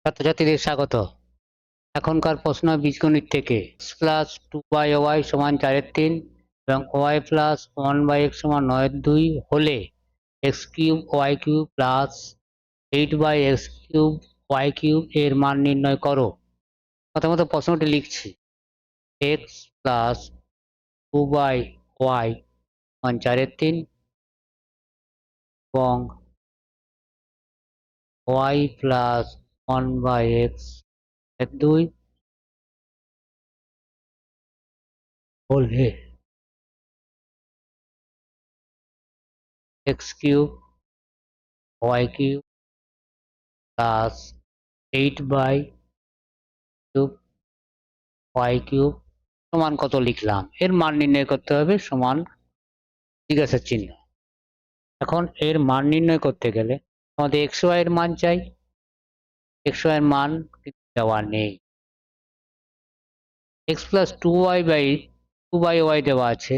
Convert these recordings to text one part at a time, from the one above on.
ছাত্রছাত্রীদের স্বাগত। এখনকার প্রশ্ন বীজগণিত থেকে প্লাস টু বাই ওয়াই সমান 4/3 এবং ওয়াই প্লাস 1/x সমান 9/2 হলে x cube y cube plus 8/x cube y cube এর মান নির্ণয় করো। প্রথমত প্রশ্নটি লিখছি। X plus two by y সমান 4/3 এবং ওয়াই প্লাস 1/x এর 2 হলে x cube y cube plus 8/কিউব ওয়াই কিউব সমান কত লিখলাম, এর মান নির্ণয় করতে হবে সমান জিজ্ঞাসার চিহ্ন। এখন এর মান নির্ণয় করতে গেলে আমাদের এক্স ওয়াই এর মান চাই। এক্স ওয়াই এর মান দেওয়া নেই। X plus two by y দেওয়া আছে,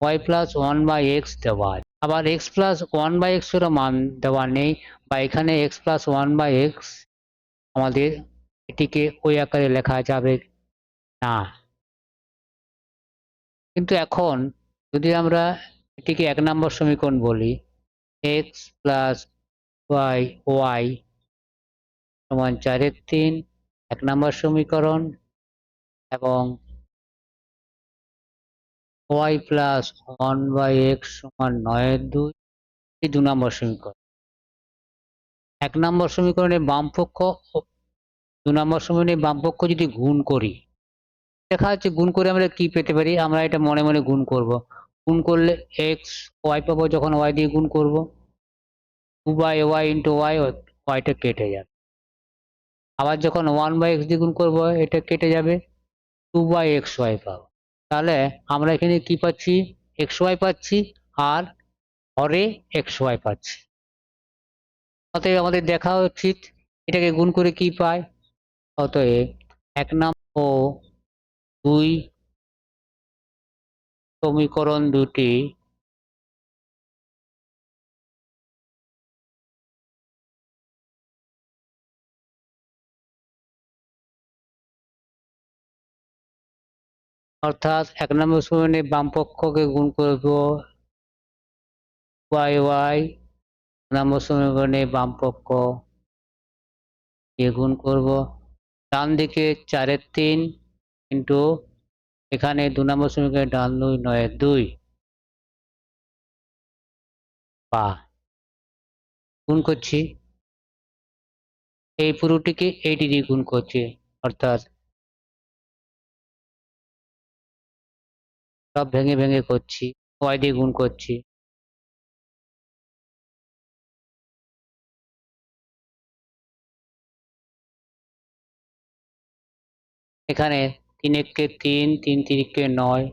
ওয়াই প্লাস 1/x দেওয়া আছে, আবার এক্স প্লাস 1/x এরও মান দেওয়া নেই, বা এখানে এক্স প্লাস 1/x আমাদের এটিকে ওই আকারে লেখা যাবে না। কিন্তু এখন যদি আমরা এটিকে 1 নম্বর সমীকরণ বলি, এক্স প্লাস ওয়াই ওয়াই সমান 4/3 1 নম্বর সমীকরণ, এবং ওয়াই প্লাস 1/x সমান 9/2 এই 2 নম্বর সমীকরণ। 1 নম্বর সমীকরণের বামপক্ষ ও 2 নম্বর সমীকরণের বামপক্ষ যদি গুণ করি, দেখা যাচ্ছে গুণ করে আমরা কি পেতে পারি। আমরা এটা মনে মনে গুণ করব। গুণ করলে এক্স ওয়াই পাবো, যখন ওয়াই দিয়ে গুণ করব 2/y ইন্টু ওয়াই, ওয়াইটা কেটে যাবে। আবার যখন 1/x দিয়ে গুণ করব এটা কেটে যাবে, 2/xy পাবো। তাহলে আমরা এখানে কি পাচ্ছি, xy পাচ্ছি আর হরে xy পাচ্ছি। অতএব আমাদের দেখা উচিত এটাকে গুণ করে কি পাই। অতএব 1 নম্বর ও 2 সমীকরণ দুটি অর্থাৎ 1 নম্বর সমীকরণের বামপক্ষকে গুণ করব y, নম্বর সমীকরণের বামপক্ষ দিয়ে গুণ করব। ডান দিকে 4/3 ইন্টু এখানে 2 নম্বর সমীকরণের ডান 9/2 বা গুণ করছি এই পুরোটিকে এইটি দিয়ে গুণ করছি, অর্থাৎ সব ভেঙে ভেঙে করছি, ওয়াই দিয়ে গুণ করছি। এখানে 3 একে 3, 3 তিরিকে 9,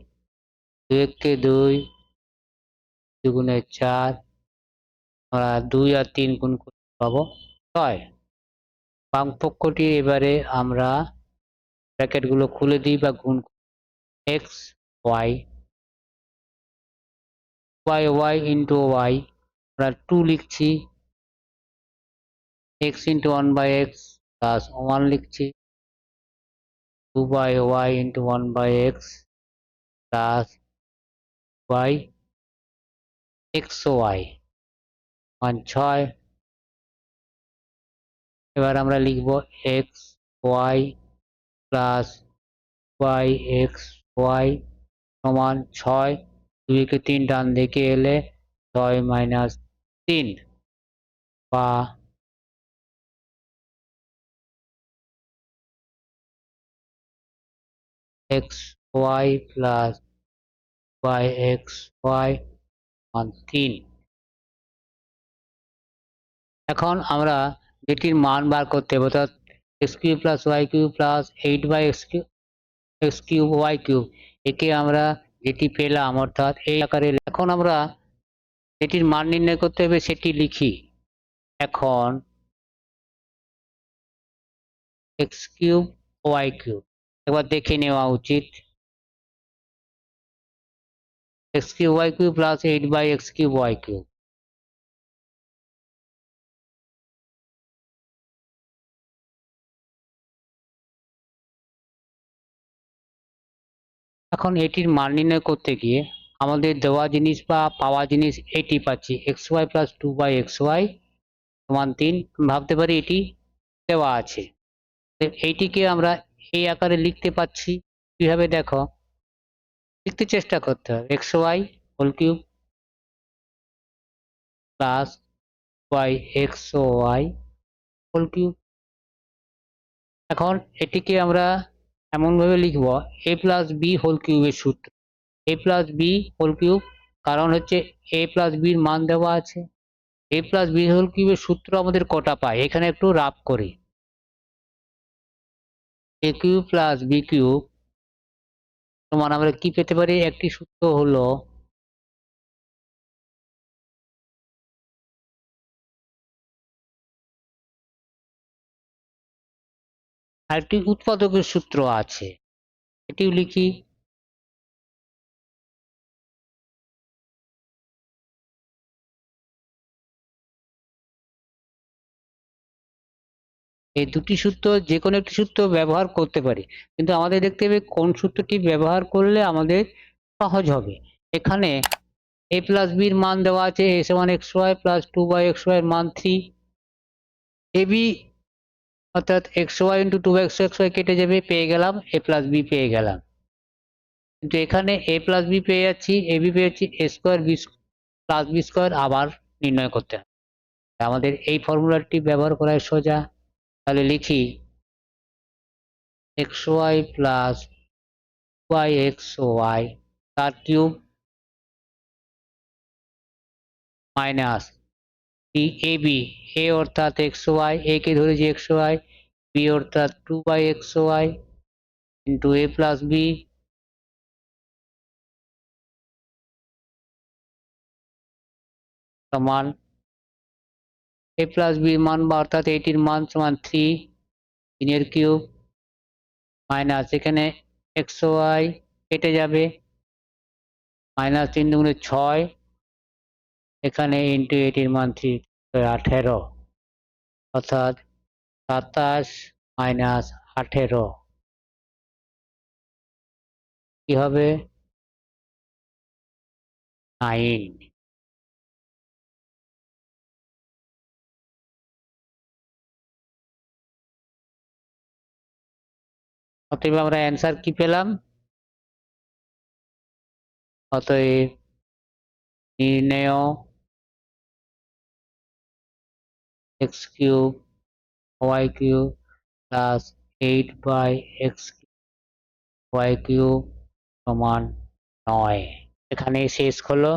2 একে 2, দুগুণে 4, আমরা 2 আর 3 গুণ করতে পাবো 6। বাম পক্ষটি এবারে আমরা ব্র্যাকেটগুলো খুলে দিই বা গুণ x y y into y আমরা 2 লিখছি, এক্স ইন্টু 1/x প্লাস 1 লিখছি, 2/y into 1/x plus y x y মান 6। এবার আমরা লিখব x y plus y x y সমান 6। 2 কে 3 ডান দিকে এলে 6 মাইনাস 3 বা x y plus y x y মান 3। এখন আমরা যেটির মান বার করতে হবে, অর্থাৎ x cube plus y cube plus 8/x cube y cube, একে আমরা যেটি পেলাম অর্থাৎ এই আকারে। এখন আমরা যেটির মান নির্ণয় করতে হবে সেটি লিখি। এখন এক্স কিউব ওয়াই কিউব একবার দেখে নেওয়া উচিত। X cube y cube plus 8/x cube y cube, এখন এটির মান নির্ণয় করতে গিয়ে আমাদের দেওয়া জিনিস বা পাওয়া জিনিস এটি পাচ্ছি xy প্লাস 2/xy সমান 3। ভাবতে পারি এটি দেওয়া আছে, এইটিকে আমরা এই আকারে লিখতে পাচ্ছি কিভাবে দেখো, লিখতে চেষ্টা করতে হবে xy whole cube plus y whole cube. এখন এটিকে আমরা এমনভাবে লিখব a প্লাস বি হোল কিউবের সূত্র, a plus b whole cube, কারণ হচ্ছে a প্লাস বির মান দেওয়া আছে। a প্লাস বি হোল কিউবের সূত্র আমাদের কটা পাই, এখানে একটু রাফ করি। a cube plus b cube সমান আমরা কি পেতে পারি, একটি সূত্র হলো আরেকটি উৎপাদকের সূত্র আছে, এটিও লিখি। এই দুটি সূত্র যে কোনো একটি সূত্র ব্যবহার করতে পারি, কিন্তু আমাদের দেখতে হবে কোন সূত্রটি ব্যবহার করলে আমাদের সহজ হবে। এখানে a প্লাস বির মান দেওয়া আছে a সমান xy প্লাস 2/xy এর মান 3, ab অর্থাৎ xy ইন্টু 2/xy কেটে যাবে, পেয়ে গেলাম a প্লাস বি পেয়ে গেলাম। কিন্তু এখানে a প্লাস বি পেয়ে যাচ্ছি, ab পেয়ে যাচ্ছি, a square b plus b square আবার নির্ণয় করতে হবে। আমাদের এই ফর্মুলাটি ব্যবহার করাই সোজা। তাহলে লিখি xy প্লাস 2/xy তার কিউব মাইনাস ab, a অর্থাৎ xy, a কে ধরেছি xy, b অর্থাৎ 2/xy into a plus b সমান a প্লাস বির মান বা অর্থাৎ এটির মান সমান 3, 3 কিউব মাইনাস এখানে xy কেটে যাবে, মাইনাস 3 দুগুণে 6, এখানে ইন্টু এটির মান 3, 18, অর্থাৎ 27 মাইনাস 18 কি হবে 9। অতএব আমরা অ্যান্সার কি পেলাম, অতএব নির্ণেয় x cube y cube plus 8/x y cube সমান 9। এখানে শেষ হলো।